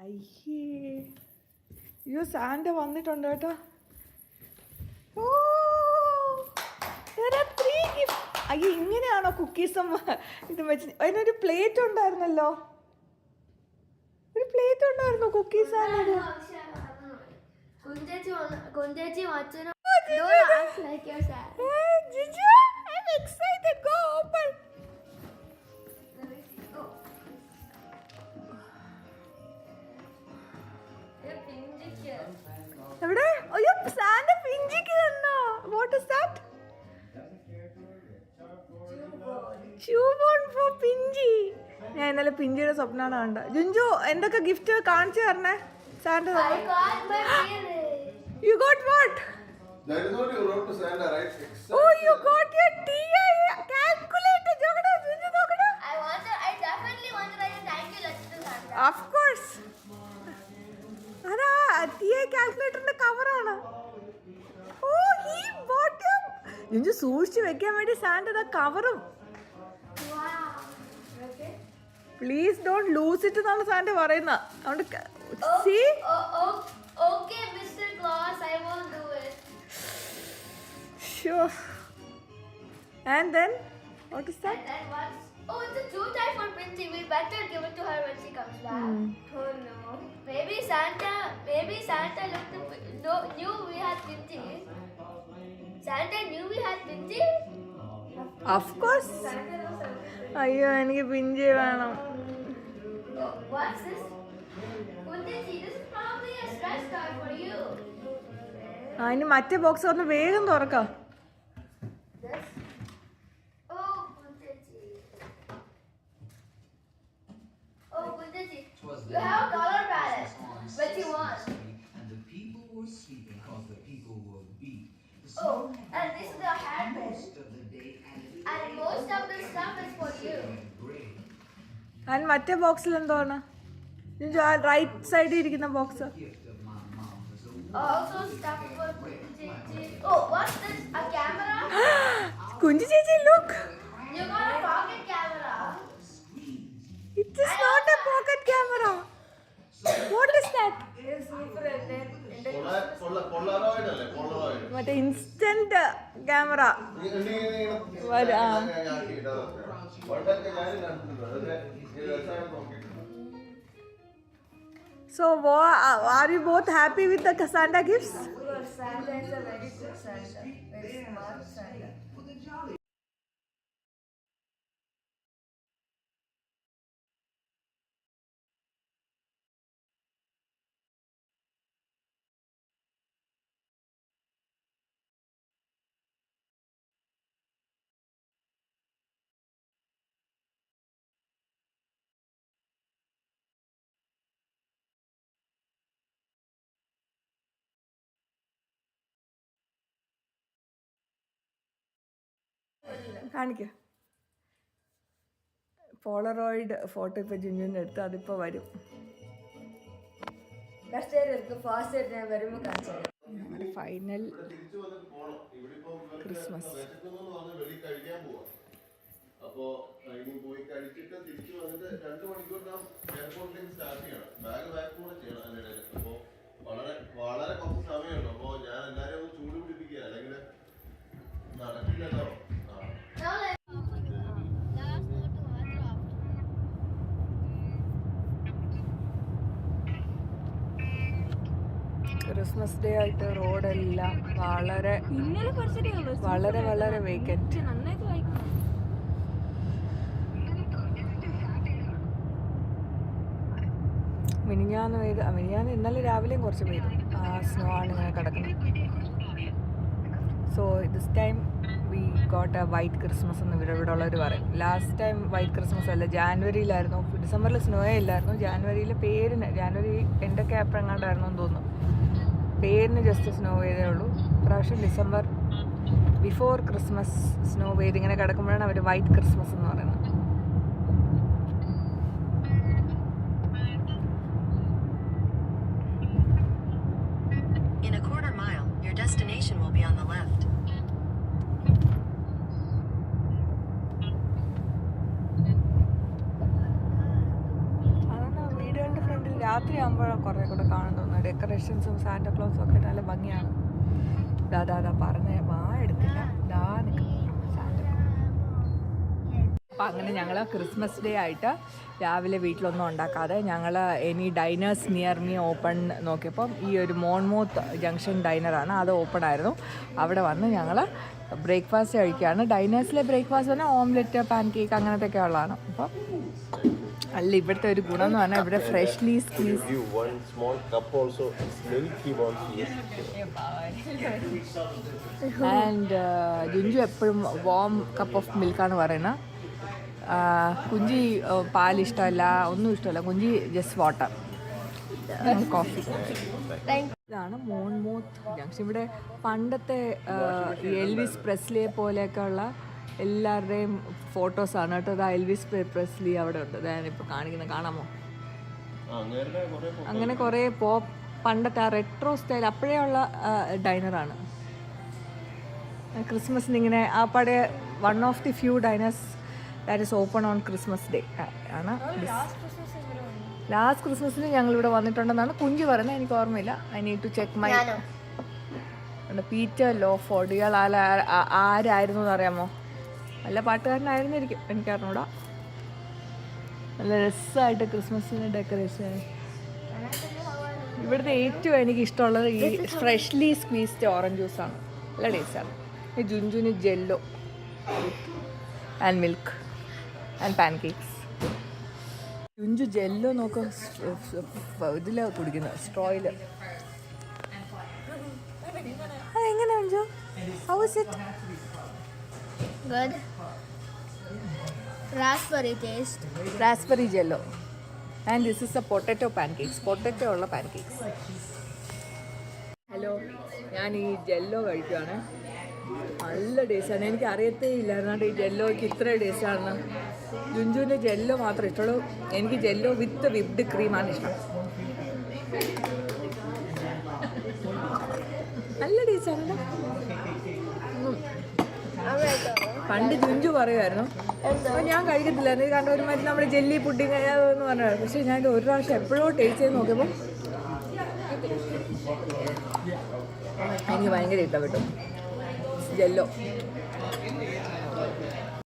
അയ്യേ അയ്യോ സാന്റ വന്നിട്ടുണ്ട് കേട്ടോ. ഓ അയ്യോ ഇങ്ങനെയാണോ കുക്കീസും ഇതും വെച്ച്? അതിനൊരു പ്ലേറ്റ് ഉണ്ടായിരുന്നല്ലോ, ഒരു പ്ലേറ്റ് ഉണ്ടായിരുന്നു കുക്കീസ് ആണത്. എവിടെ? അയ്യോ സാന്റ പിഞ്ചിക്ക് തന്നോ? What is that? Shoe bone for Pinchi. ഞാൻ ഇന്നലെ പിഞ്ചിയുടെ സ്വപ്നമാണ് കണ്ടത്. ജുഞ്ചു എന്തൊക്കെ ഗിഫ്റ്റ് കാണിച്ചു തരണേ Santa? You got what? That is what you wrote to Santa, right? Oh, you got your TI calculator. Jogada, Junju Jogada. I definitely want to write a thank you letter to Santa. Of course. Ada TI calculator ന്റെ cover ആണ്. Oh, he bought him. Junju സൂക്ഷിച്ച് വെക്കാൻ വേണ്ടി Santa ദാ കവറും. Wow. Okay. Please don't lose it എന്നാണ് Santa പറയുന്നത്. അതുകൊണ്ട് see? Okay, Mr. Claus, I won't do it. Sure. And then, what is that? And then what's... Oh, it's a two tie for Pinty. We better give it to her when she comes back. Oh no. Maybe Santa knew we had Pinty. Santa knew we had Pinty? Of course. അയ്യോ എനിക്ക് പിഞ്ചി വേണം. Oh, what's this? Kunti, this is probably a stress card for you. അതിന് മറ്റേ box ഒന്ന് വേഗം തുറക്കാം. This? Oh, Kunti. Oh, Kunti. You have a color palette. What you want? And the people were sleeping because the people were beat. Oh, and this is the hairpin. Most of the day And most of the stuff is for you. അതിന് മറ്റേ ബോക്സിൽ എന്താണ്? Right സൈഡിൽ ഇരിക്കുന്ന box. Also stuff for Kunti. Oh, what's this? A camera? കുഞ്ചി ചേച്ചി look. You got a pocket camera. It is not a pocket camera. What is that? Polaroid അല്ലേ? Polaroid. മറ്റേ instant camera. So, are you both happy with the Santa gifts? Santa is a very good Santa. Very smart Santa. കാണിക്ക. Polaroid photo ഇപ്പൊ ജിഞ്ചുവിൻ്റെ അടുത്ത് അതിപ്പോ വരും. Final Christmas. അപ്പോ പോയി കഴിച്ചിട്ട് തിരിച്ചു വന്നിട്ട് 2 മണിക്കൂർ നാം എയർപോർട്ടിലേക്ക് സ്റ്റാർട്ട് ചെയ്യണം. ബാക്ക് കൂടെ ചെയ്യണം അതിനിടയിൽ. അപ്പോ വളരെ വളരെ കുറച്ച് സമയമുള്ളൂ. അപ്പോ ഞാൻ എല്ലാവരും ഒന്ന് ചൂട് പിടിപ്പിക്കുക, അല്ലെങ്കിൽ നടക്കില്ലല്ലോ. ക്രിസ്മസ് ഡേ ആയിട്ട് റോഡെല്ലാം വളരെ വളരെ വളരെ വേക്കൻറ്റ്. മിനിഞ്ഞാന്ന് ഇന്നലെ രാവിലെയും കുറച്ച് പെയ്തു. സ്നോ ആണ് ഇങ്ങനെ കിടക്കുന്നത്. So this time we got A white Christmas എന്ന് ഇവിടെ ഉള്ളവർ പറയും. ലാസ്റ്റ് ടൈം വൈറ്റ് ക്രിസ്മസ് അല്ല, ജാനുവരിയിലായിരുന്നു. ഡിസംബറിൽ സ്നോയേ ഇല്ലായിരുന്നു. ജാനുവരിയിൽ പേരിന്, ജാനുവരി എൻ്റെ ഏപ്രിലെങ്ങാണ്ടായിരുന്നു എന്ന് തോന്നുന്നു, പേരിന് ജസ്റ്റ് സ്നോ പെയ്തേ ഉള്ളൂ. ഇപ്രാവശ്യം ഡിസംബർ ബിഫോർ ക്രിസ്മസ് സ്നോ പെയ്ത് ഇങ്ങനെ കിടക്കുമ്പോഴാണ് അവർ വൈറ്റ് ക്രിസ്മസ് എന്ന് പറയുന്നത്. In a quarter mile, your destination will be on the left. അതാണ് വീടുകളുടെ ഫ്രണ്ടിൽ രാത്രി ആകുമ്പോഴാണ് കുറേ കൂടെ കാണാൻ തോന്നുന്നത്. ഡെക്കറേഷൻസും സാന്റാക്ലോസും ഒക്കെ നല്ല ഭംഗിയാണ്. ദാ പറഞ്ഞ എടുത്തില്ല അപ്പം അങ്ങനെ ഞങ്ങൾ ക്രിസ്മസ് ഡേ ആയിട്ട് രാവിലെ വീട്ടിലൊന്നും ഉണ്ടാക്കാതെ ഞങ്ങൾ any Diners near me open നോക്കിയപ്പം ഈ ഒരു മോൺമൂത്ത് ജംഗ്ഷൻ ഡൈനറാണ്, അത് ഓപ്പൺ ആയിരുന്നു. അവിടെ വന്ന് ഞങ്ങൾ ബ്രേക്ക്ഫാസ്റ്റ് കഴിക്കുകയാണ്. ഡൈനേഴ്സിലെ ബ്രേക്ക്ഫാസ്റ്റ് പറഞ്ഞാൽ ഓംലെറ്റ്, പാൻ കേക്ക് അങ്ങനത്തെ ഒക്കെ ഉള്ളതാണ്. അപ്പം അല്ല ഇവിടുത്തെ ഒരു ഗുണം എന്ന് പറഞ്ഞാൽ ഇവിടെ ഫ്രഷ്ലി സ്ക്വീസ് ആൻഡ് ജുഞ്ചു എപ്പോഴും വാം കപ്പ് ഓഫ് മിൽക്കാണ് പറയുന്നത്. കുഞ്ചി പാലിഷ്ടമല്ല, ഒന്നും ഇഷ്ടമല്ല. കുഞ്ചി ജസ്റ്റ് വാട്ടർ, കോഫി. ഇതാണ് മോൺമൂത്ത് ജംഗ്ഷൻ. ഇവിടെ പണ്ടത്തെ എൽവിസ് പ്രെസ്ലിയെ പോലെയൊക്കെ ഉള്ള എല്ലാവരുടെയും ഫോട്ടോസാണ് കേട്ടോ. അത് എൽവിസ് പ്രെസ്ലി അവിടെ ഉണ്ട്, ഞാനിപ്പോൾ കാണിക്കുന്നത്, കാണാമോ? അങ്ങനെ കുറേ പണ്ടത്തെ ആ റെട്രോ സ്റ്റൈൽ അപ്പോഴേ ഉള്ള ഡൈനറാണ്. ക്രിസ്മസിന് ഇങ്ങനെ ആ പഴയ one of the few diners that is open on Christmas day ആണ്. ലാസ്റ്റ് ക്രിസ്മസിന് ഞങ്ങളിവിടെ വന്നിട്ടുണ്ടെന്നാണ് കുഞ്ചു പറയുന്നത്, എനിക്ക് ഓർമ്മയില്ല. I need to check my. Peter Lawford, ഇയാൾ ആരായിരുന്നു എന്നറിയാമോ? നല്ല പാട്ടുകാരനായിരുന്നിരിക്കും, എനിക്കറിഞ്ഞൂടാ. നല്ല രസമായിട്ട് ക്രിസ്മസിന് ഡെക്കറേഷൻ. ഇവിടുത്തെ ഏറ്റവും എനിക്ക് ഇഷ്ടമുള്ളത് ഈ ഫ്രഷ്ലി സ്ക്വീസ്ഡ് ഓറഞ്ച് ജ്യൂസാണ്. നല്ല ടേസ്റ്റാണ്. ഈ ജുഞ്ചുന് jello and milk and pancakes. Junju jello നോക്കാം ഇതിൽ കുടിക്കുന്നത്, സ്ട്രോയിൽ. അതെങ്ങനെ Junju? How is it? Good. Raspberry taste. Raspberry jello. And this is the potato pancakes. Potato ഉള്ള pancakes. ഹലോ, ഞാൻ ഈ ജെല്ലോ കഴിക്കുകയാണ്. നല്ല ടേസ്റ്റാണ്. എനിക്ക് അറിയത്തേ ഇല്ലായിരുന്നു ഈ ജെല്ലോയ്ക്ക് ഇത്ര ടേസ്റ്റാണെന്ന്. ജുഞ്ചുവിൻ്റെ ജെല്ലോ മാത്രമേ ഇഷ്ടമുള്ളൂ. എനിക്ക് ജെല്ലോ വിത്ത് വിപ്ഡ് ക്രീമാണ് ഇഷ്ടം. നല്ല ടേസ്റ്റാണല്ലോ. പണ്ട് ജുഞ്ചു പറയുമായിരുന്നു, അപ്പോൾ ഞാൻ കഴിക്കത്തില്ലായിരുന്നു. ഇത് കണ്ട ഒരു മരുന്ന് നമ്മുടെ ജെല്ലി പുഡിങ് എന്ന് പറഞ്ഞാൽ. പക്ഷേ ഞാൻ ഒരു പ്രാവശ്യം എപ്പോഴോ ടേസ്റ്റ് ചെയ്ത് നോക്കിയപ്പോൾ എനിക്ക് ഭയങ്കര ഇഷ്ടപ്പെട്ടു ജെല്ലോ.